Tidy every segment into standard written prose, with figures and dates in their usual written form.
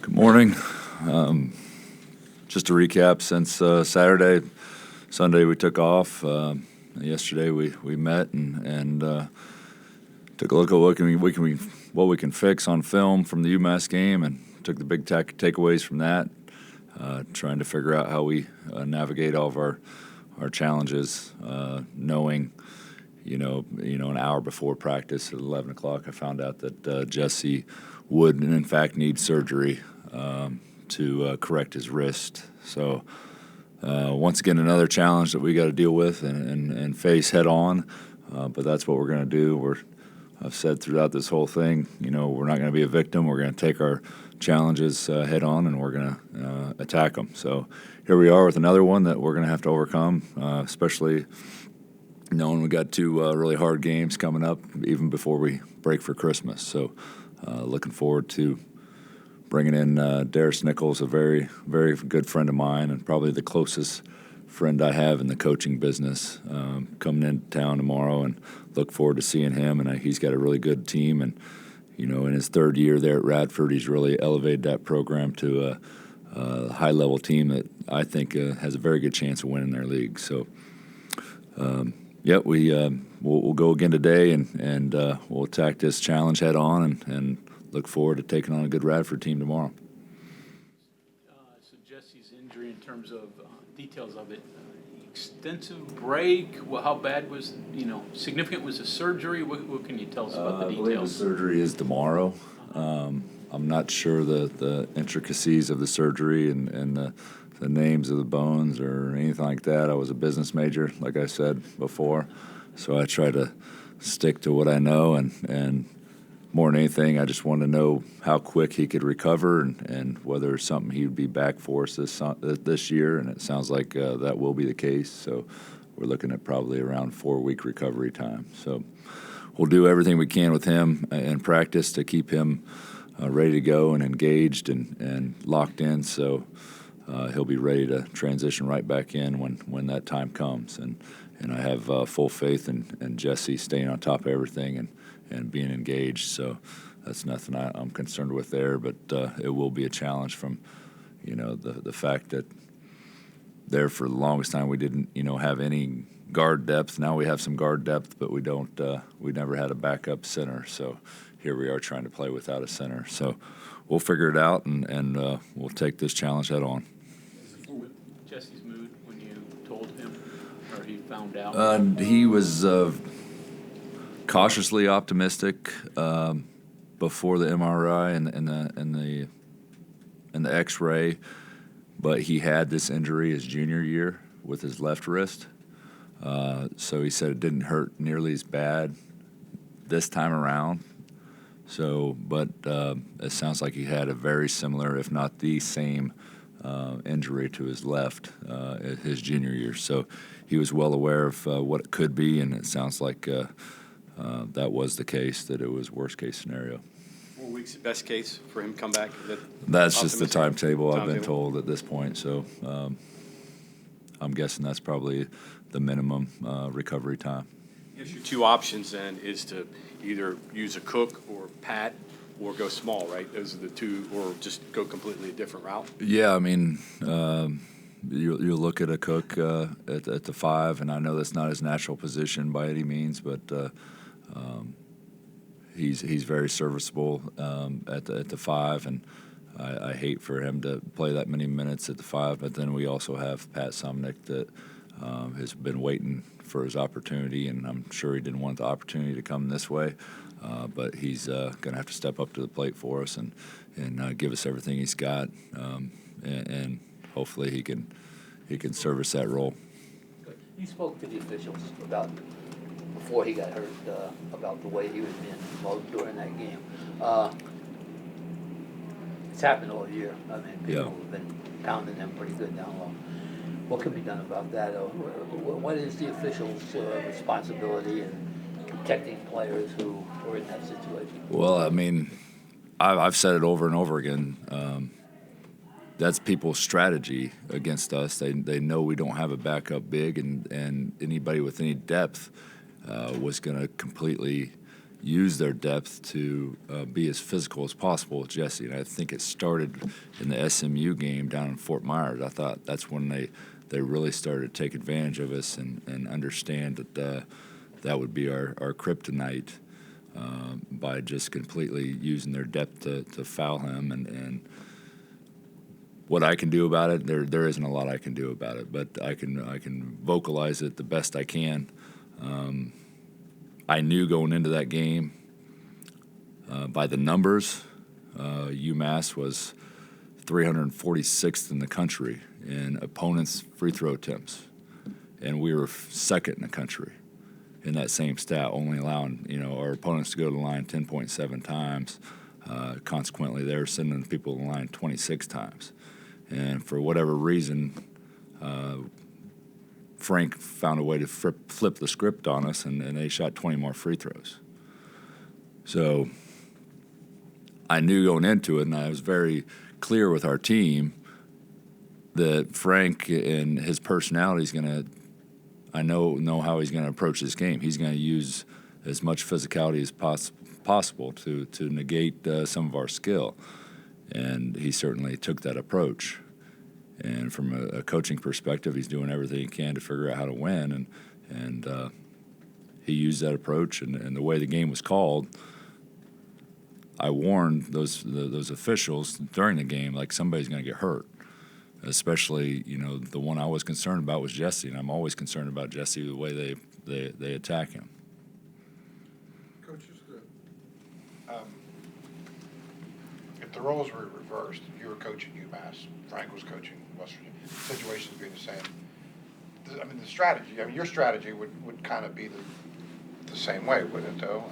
Good morning. Just to recap, since Saturday, Sunday we took off. Yesterday we met and took a look at what we can fix on film from the UMass game, and took the big takeaways from that. Trying to figure out how we navigate all of our challenges, knowing. An hour before practice at 11 o'clock, I found out that Jesse would, in fact, need surgery to correct his wrist. So, once again, another challenge that we got to deal with and face head on. But that's what we're going to do. I've said throughout this whole thing, we're not going to be a victim. We're going to take our challenges head on, and we're going to attack them. So here we are with another one that we're going to have to overcome, especially knowing we got two really hard games coming up even before we break for Christmas. So looking forward to bringing in Darius Nichols, a very, very good friend of mine and probably the closest friend I have in the coaching business, coming into town tomorrow, and look forward to seeing him. And he's got a really good team. And, in his third year there at Radford, he's really elevated that program to a high-level team that I think has a very good chance of winning their league. So, we'll go again today, and we'll attack this challenge head on and look forward to taking on a good Radford team tomorrow. So Jesse's injury, in terms of details of it, extensive break. Well, how bad was, significant was the surgery? What can you tell us about the details? I believe the surgery is tomorrow. I'm not sure the intricacies of the surgery and the names of the bones or anything like that. I was a business major, like I said before, so I try to stick to what I know, and more than anything, I just wanted to know how quick he could recover and whether it's something he would be back for us this year, and it sounds like that will be the case. So we're looking at probably around 4-week recovery time. So we'll do everything we can with him in practice to keep him ready to go and engaged and locked in, so he'll be ready to transition right back in when that time comes. And I have full faith in Jesse staying on top of everything and being engaged. So that's nothing I'm concerned with there. But it will be a challenge from, the fact that there for the longest time we didn't, have any guard depth. Now we have some guard depth, but we don't. We never had a backup center. So here we are trying to play without a center. So we'll figure it out, and we'll take this challenge head on. Jesse's mood when you told him, or he found out? He was cautiously optimistic before the MRI and the X-ray, but he had this injury his junior year with his left wrist. So he said it didn't hurt nearly as bad this time around. So, but it sounds like he had a very similar, if not the same, injury to his left his junior year. So he was well aware of what it could be, and it sounds like that was the case, that it was worst-case scenario. 4 weeks, best case for him to come back? That's just the timetable I've been told at this point. So I'm guessing that's probably the minimum recovery time. Yes, your two options then is to either use a Cook or Pat or go small, right? Those are the two, or just go completely a different route? Yeah, I mean, you look at a Cook at the 5, and I know that's not his natural position by any means, but he's very serviceable at the 5, and I hate for him to play that many minutes at the 5. But then we also have Pat Sumnick that has been waiting for his opportunity, and I'm sure he didn't want the opportunity to come this way. But he's going to have to step up to the plate for us and give us everything he's got, and hopefully he can service that role. You spoke to the officials about, before he got hurt, about the way he was being promoted during that game. It's happened all year. I mean, people have been pounding him pretty good down low. What can be done about that? What is the officials' responsibility in protecting players who are in that situation? Well, I mean, I've said it over and over again. That's people's strategy against us. They know we don't have a backup big, and anybody with any depth was going to completely, use their depth to be as physical as possible with Jesse. And I think it started in the SMU game down in Fort Myers. I thought that's when they really started to take advantage of us and understand that that would be our kryptonite by just completely using their depth to foul him. And what I can do about it, there isn't a lot I can do about it, but I can vocalize it the best I can. I knew going into that game by the numbers, UMass was 346th in the country in opponents' free throw attempts, and we were second in the country in that same stat, only allowing our opponents to go to the line 10.7 times. Consequently, they were sending people to the line 26 times, and for whatever reason, Frank found a way to flip the script on us, and they shot 20 more free throws. So I knew going into it, and I was very clear with our team that Frank and his personality is going to, I know how he's going to approach this game. He's going to use as much physicality as possible to negate some of our skill, and he certainly took that approach. And from a coaching perspective, he's doing everything he can to figure out how to win, and he used that approach. And the way the game was called, I warned those officials during the game, like somebody's going to get hurt. Especially, the one I was concerned about was Jesse, and I'm always concerned about Jesse, the way they attack him. Coach, if the roles were reversed, you were coaching UMass, Frank was coaching West Virginia, situations being the same. I mean, the strategy, your strategy would kind of be the same way, wouldn't it, though?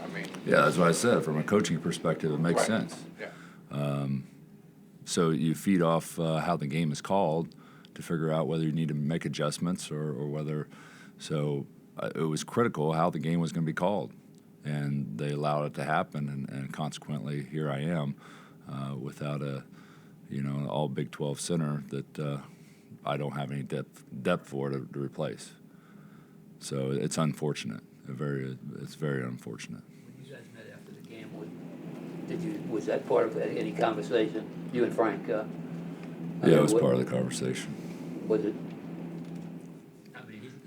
Yeah, that's what I said. From a coaching perspective, it makes right. sense. Yeah. So you feed off how the game is called to figure out whether you need to make adjustments or whether. So it was critical how the game was going to be called, and they allowed it to happen, and consequently here I am without an all Big 12 center that I don't have any depth for to replace. So it's unfortunate. It's very unfortunate. When you guys met after the game, was that part of any conversation, you and Frank? Yeah, it was part of the conversation. Was it?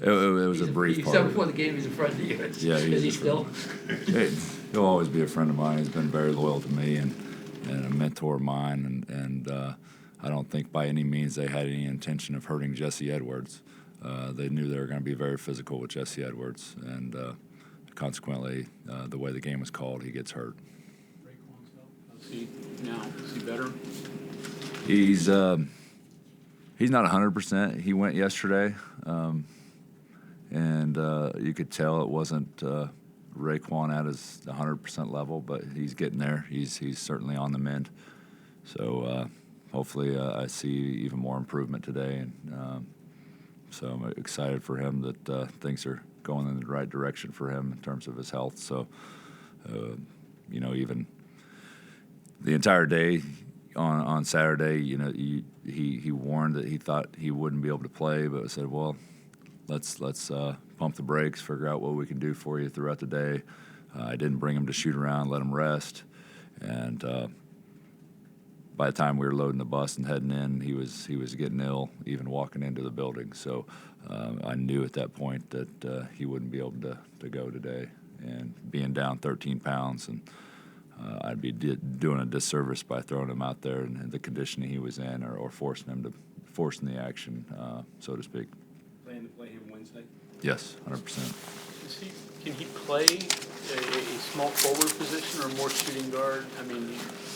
It was a brief part. You said before the game he's a friend of yours. Yeah, is he still? He'll always be a friend of mine. He's been very loyal to me and a mentor of mine. And I don't think by any means they had any intention of hurting Jesse Edwards. They knew they were going to be very physical with Jesse Edwards, and consequently, the way the game was called, he gets hurt. Is he now? Is he better? He's not 100%. He went yesterday, and you could tell it wasn't Raekwon at his 100% level, but he's getting there. He's certainly on the mend. So hopefully I see even more improvement today, and so I'm excited for him that things are going in the right direction for him in terms of his health. So even the entire day on Saturday, he warned that he thought he wouldn't be able to play, but I said, well, let's pump the brakes, figure out what we can do for you throughout the day. I didn't bring him to shoot around, let him rest, and by the time we were loading the bus and heading in, he was getting ill, even walking into the building. So I knew at that point that he wouldn't be able to go today, and being down 13 pounds, and I'd be doing a disservice by throwing him out there in the condition he was in, or forcing the action, so to speak. Plan to play him Wednesday? Yes, 100%. Can he play a small forward position or more shooting guard?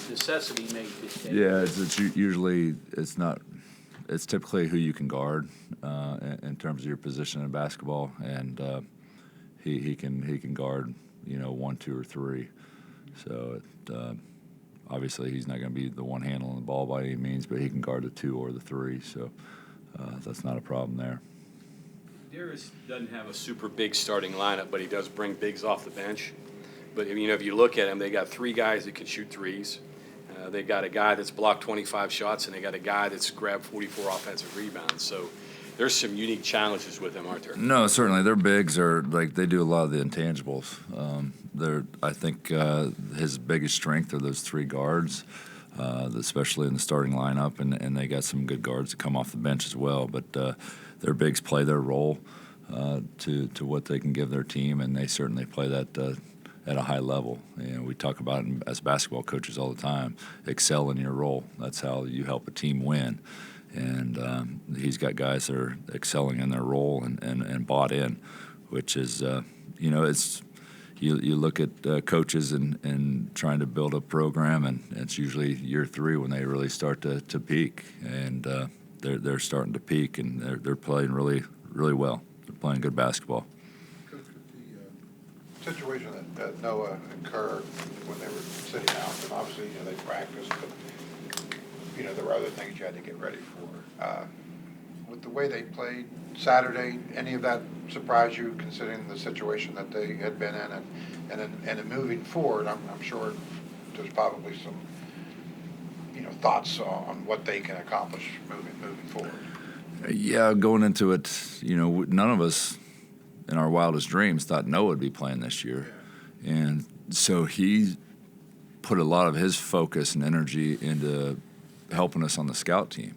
Necessity may dictate. Yeah, it's typically who you can guard in terms of your position in basketball, and he can guard 1, 2, or 3. So obviously he's not going to be the one handling the ball by any means, but he can guard the 2 or the 3. So that's not a problem there. Darius doesn't have a super big starting lineup, but he does bring bigs off the bench. But if you look at him, they got 3 guys that can shoot threes. They got a guy that's blocked 25 shots, and they got a guy that's grabbed 44 offensive rebounds. So there's some unique challenges with them, aren't there? No, certainly their bigs are like they do a lot of the intangibles. I think his biggest strength are those three guards, especially in the starting lineup, and they got some good guards that come off the bench as well. But their bigs play their role to what they can give their team, and they certainly play that at a high level. We talk about it as basketball coaches all the time. Excel in your role. That's how you help a team win. And he's got guys that are excelling in their role and bought in, which is, it's you look at coaches and trying to build a program, and it's usually year 3 when they really start to peak, and they're starting to peak, and they're playing really, really well. They're playing good basketball. Coach, with the situation that Noah and Kerr, when they were sitting out, and obviously they practiced, but there were other things you had to get ready for. With the way they played Saturday, any of that surprise you, considering the situation that they had been in, and then moving forward, I'm sure there's probably some thoughts on what they can accomplish moving forward. Yeah, going into it, none of us in our wildest dreams thought Noah would be playing this year, and so he put a lot of his focus and energy into helping us on the scout team.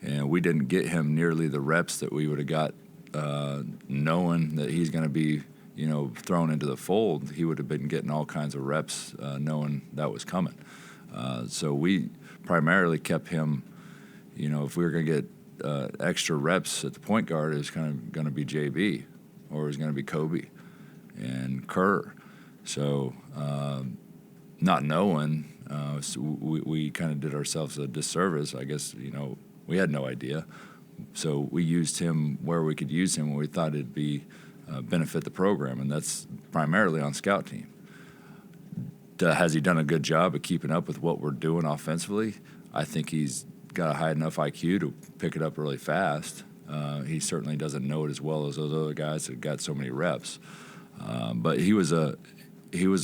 And we didn't get him nearly the reps that we would have got knowing that he's going to be, thrown into the fold. He would have been getting all kinds of reps knowing that was coming. So we primarily kept him, if we were going to get extra reps at the point guard, it was kind of going to be JB, or it was going to be Kobe and Kerr. So not knowing, so we kind of did ourselves a disservice. I guess, we had no idea. So we used him where we could use him when we thought it'd be benefit the program, and that's primarily on scout team. Has he done a good job of keeping up with what we're doing offensively? I think he's got a high enough IQ to pick it up really fast. He certainly doesn't know it as well as those other guys that got so many reps. But he was a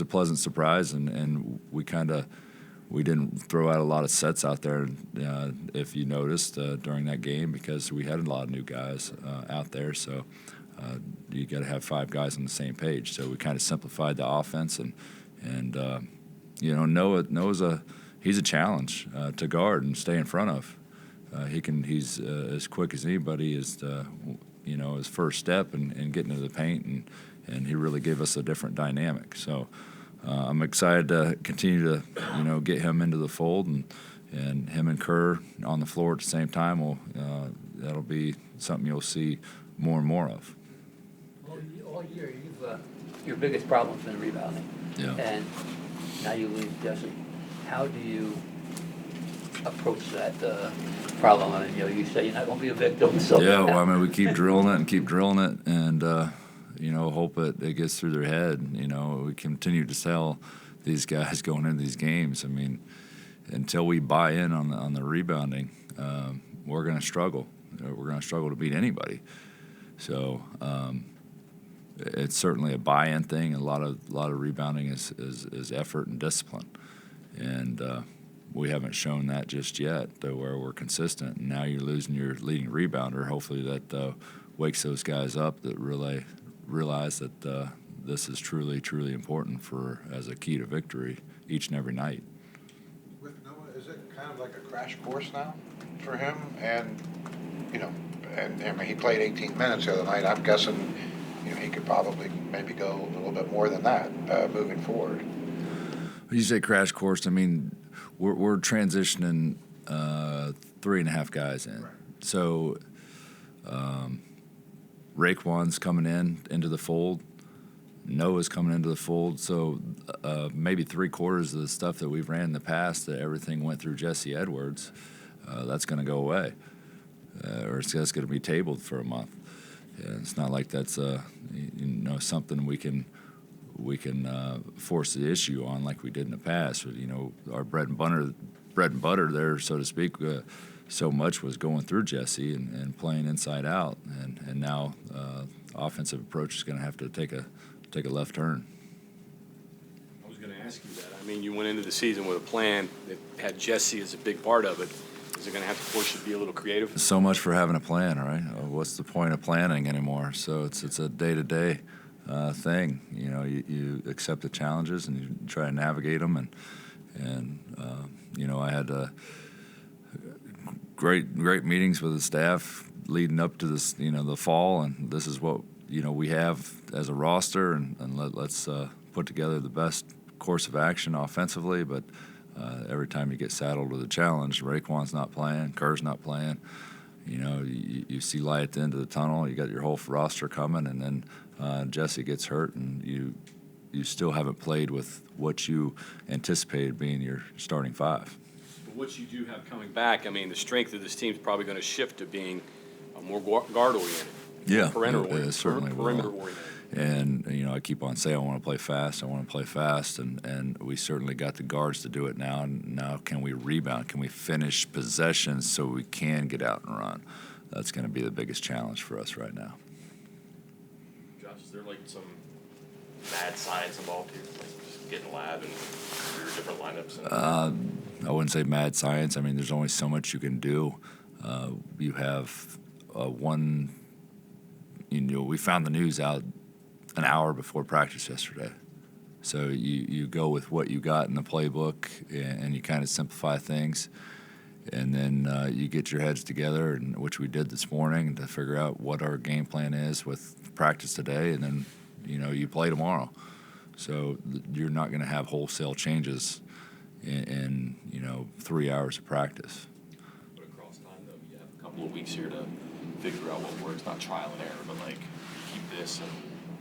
pleasant surprise, and we didn't throw out a lot of sets out there, if you noticed, during that game, because we had a lot of new guys out there. So you got to have 5 guys on the same page. So we kind of simplified the offense, and Noah's he's a challenge to guard and stay in front of. He's as quick as anybody. Is his first step and getting into the paint, and he really gave us a different dynamic. So. I'm excited to continue to, get him into the fold, and him and Kerr on the floor at the same time. That'll be something you'll see more and more of. All year, your biggest problem's been rebounding. Yeah. And now you lose Jesse. How do you approach that problem? I mean, you say you're not going to be a victim. So Yeah, well, we keep drilling it, and hope it gets through their head. We continue to tell these guys going into these games. Until we buy in on the rebounding, we're going to struggle. We're going to struggle to beat anybody. So it's certainly a buy-in thing. A lot of rebounding is effort and discipline, and we haven't shown that just yet, where we're consistent. And now you're losing your leading rebounder. Hopefully that wakes those guys up that really realize that this is truly, truly important as a key to victory each and every night. With Noah, is it kind of like a crash course now for him? And he played 18 minutes the other night. I'm guessing he could probably maybe go a little bit more than that moving forward. When you say crash course, we're transitioning 3.5 guys in. Right. So Raekwon's coming into the fold. Noah's coming into the fold. So maybe 3/4 of the stuff that we've ran in the past, that everything went through Jesse Edwards, that's going to go away, or it's just going to be tabled for a month. Yeah, it's not like that's something we can force the issue on like we did in the past. Our bread and butter there, so to speak. So much was going through Jesse and playing inside out, and now offensive approach is going to have to take a left turn. I was going to ask you that. You went into the season with a plan that had Jesse as a big part of it. Is Is it going to have to force you to be a little creative? So much for having a plan, right? What's the point of planning anymore? So it's a day-to-day thing. You know, you accept the challenges and you try to navigate them. And you know, I had great meetings with the staff leading up to this, you know, the fall, and this is what, you know, we have as a roster, and let's put together the best course of action offensively. But every time you get saddled with a challenge, Raekwon's not playing, Kerr's not playing. You know, you see light at the end of the tunnel. You got your whole roster coming, and then Jesse gets hurt, and you still haven't played with what you anticipated being your starting five. But what you do have coming back, I mean, the strength of this team is probably going to shift to being more guard-oriented. Yeah, Perimeter-oriented. it certainly will. Perimeter-oriented. And, you know, I keep on saying I want to play fast, and we certainly got the guards to do it now. And now can we rebound? Can we finish possessions so we can get out and run? That's going to be the biggest challenge for us right now. Josh, is there like some mad science involved here? Like just get in the lab and do your different lineups? And I wouldn't say mad science. I mean, there's only so much you can do. You have one, you know, we found the news out an hour before practice yesterday. So you go with what you got in the playbook, and you kind of simplify things. And then you get your heads together, and which we did this morning, to figure out what our game plan is with practice today, and then, you know, you play tomorrow. So you're not going to have wholesale changes in, you know, 3 hours of practice. but across time, though, you have a couple of weeks here to figure out what works, not trial and error, but like keep this and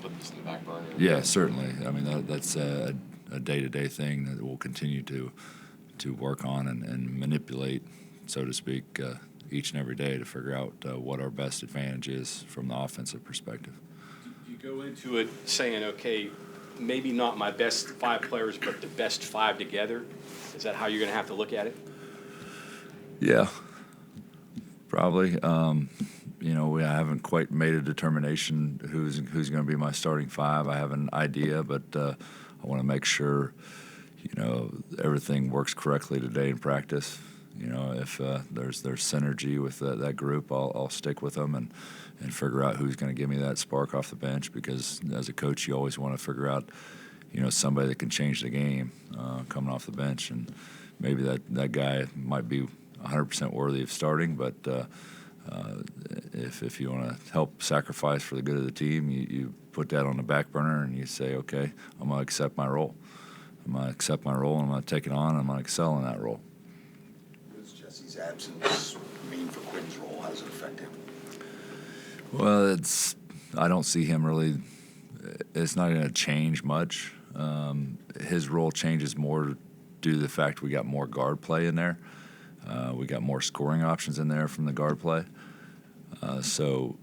put this in the back burner. Yeah, certainly. I mean, that's a day-to-day thing that we'll continue to work on and manipulate, so to speak, each and every day to figure out what our best advantage is from the offensive perspective. You go into it saying, okay, maybe not my best 5 players, but the best 5 together. Is that how you're going to have to look at it? Yeah, probably. You know, I haven't quite made a determination who's going to be my starting 5. I have an idea, but I want to make sure, you know, everything works correctly today in practice. You know, if there's synergy with that group, I'll stick with them and figure out who's going to give me that spark off the bench, because as a coach, you always want to figure out, you know, somebody that can change the game coming off the bench. And maybe that guy might be 100% worthy of starting, but if you want to help sacrifice for the good of the team, you put that on the back burner and you say, okay, I'm going to accept my role. I'm going to accept my role, and I'm going to take it on, and I'm going to excel in that role. What does Jesse's absence mean for Quinn's role? How does it affect him? Well, I don't see him really. It's not going to change much. His role changes more due to the fact we got more guard play in there. We got more scoring options in there from the guard play. So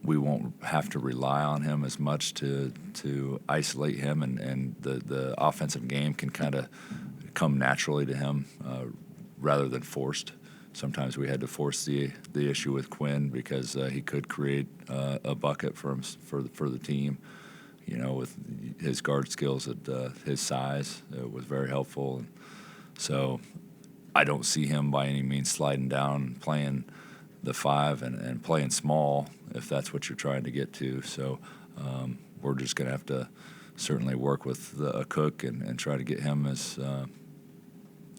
we won't have to rely on him as much to isolate him, and the offensive game can kind of come naturally to him rather than forced. Sometimes we had to force the issue with Quinn because he could create a bucket for the team. You know, with his guard skills at his size, it was very helpful. And so I don't see him by any means sliding down and playing the 5 and playing small if that's what you're trying to get to. So we're just going to have to certainly work with a cook and try to get him as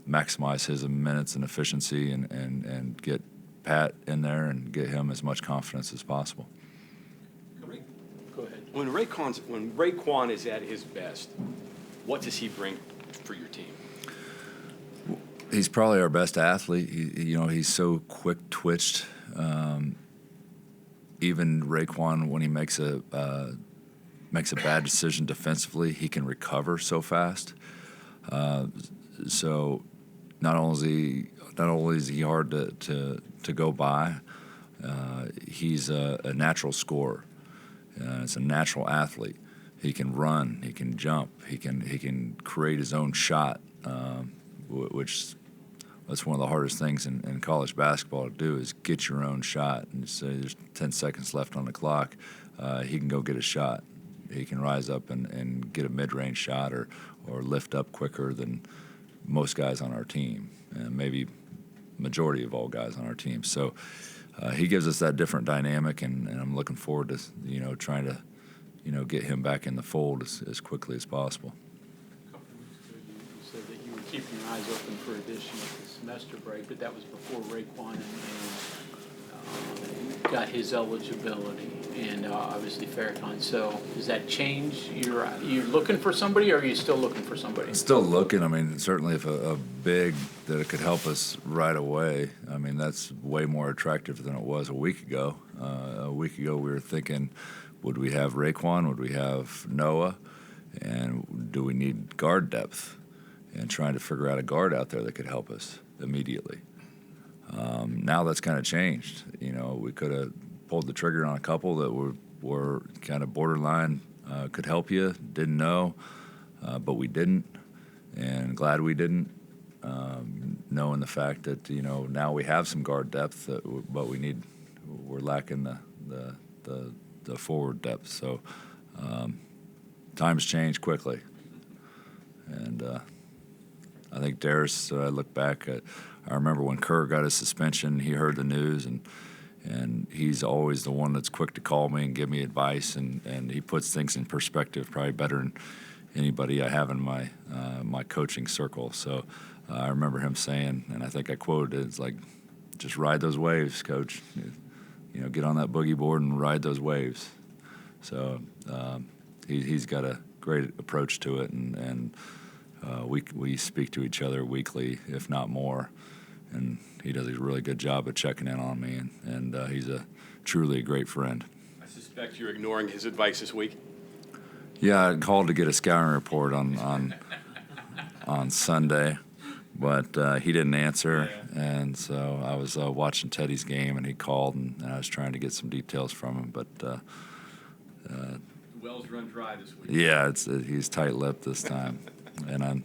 maximize his minutes and efficiency and get Pat in there and get him as much confidence as possible. Go ahead. When Raekwon is at his best, what does he bring for your team? He's probably our best athlete. He's so quick-twitched. Even Raekwon, when he makes a bad decision defensively, he can recover so fast. So not only is he hard to go by, he's a natural scorer. He's a natural athlete. He can run. He can jump. He can create his own shot, which that's one of the hardest things in college basketball to do, is get your own shot. And say there's 10 seconds left on the clock, he can go get a shot. He can rise up and get a mid-range shot or lift up quicker than most guys on our team, and maybe majority of all guys on our team. So he gives us that different dynamic, and I'm looking forward to trying to get him back in the fold as quickly as possible. A couple of weeks ago, you said that you were keeping your eyes open for addition at the semester break, but that was before Raekwon got his eligibility, and obviously Farrakhan. So does that change? You're looking for somebody, or are you still looking for somebody? Still looking. I mean, certainly if a big that it could help us right away, I mean, that's way more attractive than it was a week ago. A week ago we were thinking, would we have Raekwon? Would we have Noah? And do we need guard depth? And trying to figure out a guard out there that could help us immediately. Now that's kind of changed. We could have pulled the trigger on a couple that were kind of borderline, could help you, didn't know, but we didn't, and glad we didn't, knowing the fact that, now we have some guard depth, but we're lacking the forward depth. So times change quickly. And I think Darius, I look back at, I remember when Kerr got his suspension, he heard the news, and he's always the one that's quick to call me and give me advice, and he puts things in perspective probably better than anybody I have in my my coaching circle. So I remember him saying, and I think I quoted it, it's like, just ride those waves, Coach. Get on that boogie board and ride those waves. So he's got a great approach to it, and we speak to each other weekly, if not more, and he does a really good job of checking in on me, and he's truly a great friend. I suspect you're ignoring his advice this week. Yeah, I called to get a scouting report on Sunday, but he didn't answer, and so I was watching Teddy's game, and he called, and I was trying to get some details from him, but The wells run dry this week. yeah, he's tight-lipped this time. And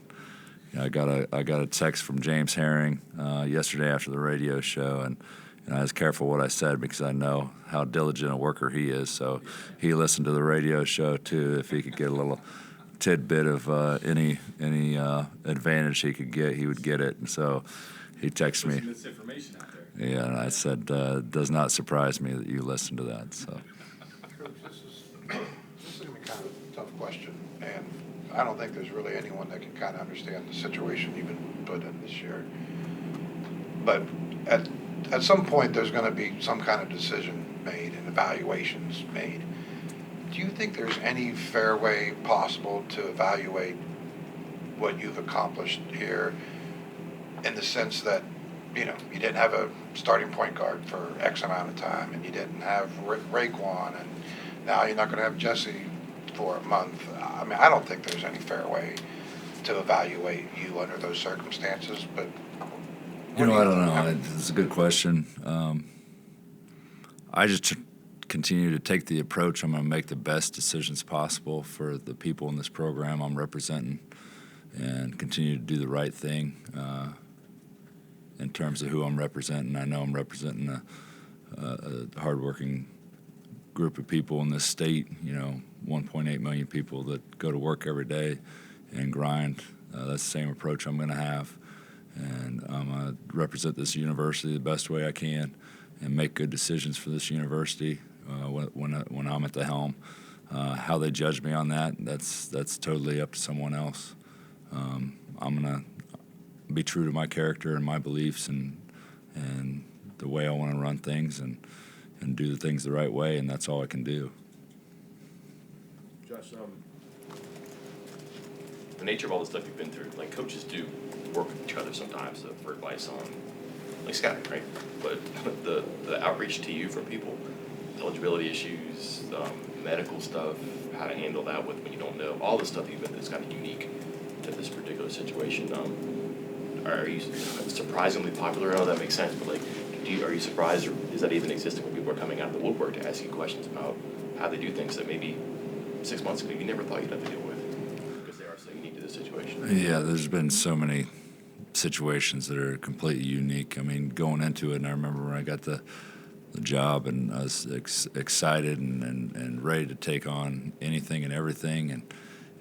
I got a text from James Herring yesterday after the radio show, and I was careful what I said because I know how diligent a worker he is. So he listened to the radio show too. If he could get a little tidbit of any advantage he could get, he would get it. And so he texted me. Some misinformation out there. Yeah, and I said, does not surprise me that you listened to that. So. Coach, this is going to be kind of a tough question, and I don't think there's really anyone that can kind of understand the situation you've been put in this year. But at some point, there's going to be some kind of decision made and evaluations made. Do you think there's any fair way possible to evaluate what you've accomplished here, in the sense that, you didn't have a starting point guard for X amount of time, and you didn't have Raekwon, and now you're not going to have Jesse for a month? I mean, I don't think there's any fair way to evaluate you under those circumstances, but I don't know. It's a good question. I just continue to take the approach, I'm going to make the best decisions possible for the people in this program I'm representing, and continue to do the right thing in terms of who I'm representing. I know I'm representing a hardworking group of people in this state, 1.8 million people that go to work every day and grind. That's the same approach I'm going to have. And I'm going to represent this university the best way I can and make good decisions for this university when I'm at the helm. How they judge me on that's totally up to someone else. I'm going to be true to my character and my beliefs and the way I want to run things and do the things the right way, and that's all I can do. Josh, the nature of all the stuff you've been through, like coaches do work with each other sometimes for advice on, like scouting, right? But the outreach to you from people, eligibility issues, medical stuff, how to handle that when you don't know, all the stuff you've been through is kind of unique to this particular situation. Are you surprisingly popular? I know that makes sense, but like, are you surprised, or is that even existing when people are coming out of the woodwork to ask you questions about how they do things that maybe 6 months ago you never thought you'd have to deal with, because they are so unique to the situation? Yeah, there's been so many situations that are completely unique. I mean, going into it, and I remember when I got the job, and I was excited and ready to take on anything and everything,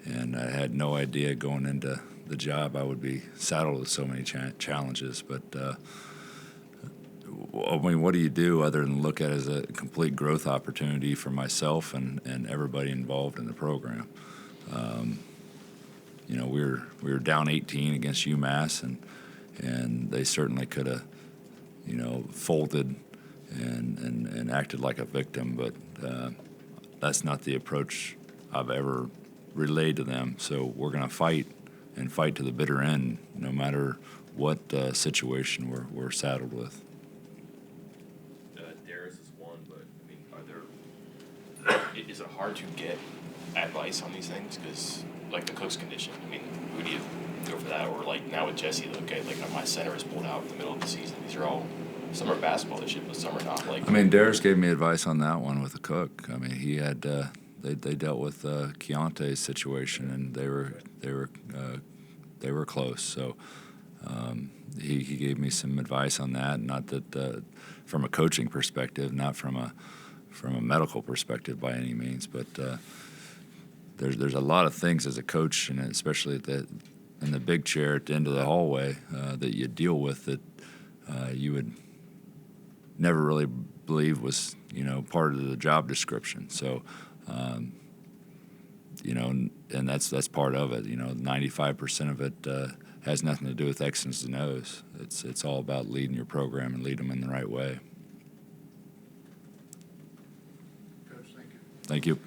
and I had no idea going into the job I would be saddled with so many challenges. But I mean, what do you do other than look at it as a complete growth opportunity for myself and everybody involved in the program? You know, we were down 18 against UMass, and they certainly could have, you know, folded and acted like a victim, but that's not the approach I've ever relayed to them. So we're going to fight and fight to the bitter end, no matter what situation we're saddled with. Darius is one, but I mean, is it hard to get advice on these things? Because like the Cook's condition, I mean, who do you go for that? Or like now with Jesse, okay, like my center is pulled out in the middle of the season. These are all, some are basketball issues, but some are not. Like, I mean, Darius gave me advice on that one with the Cook. I mean, he had they dealt with Keontae's situation, and they were close. So he gave me some advice on that. Not that from a coaching perspective, not from a medical perspective by any means, but there's a lot of things as a coach, and especially in the big chair at the end of the hallway that you deal with that you would never really believe was, you know, part of the job description. So, you know, and that's part of it. You know, 95% of it has nothing to do with X's and O's. It's all about leading your program and lead them in the right way. Coach, thank you. Thank you.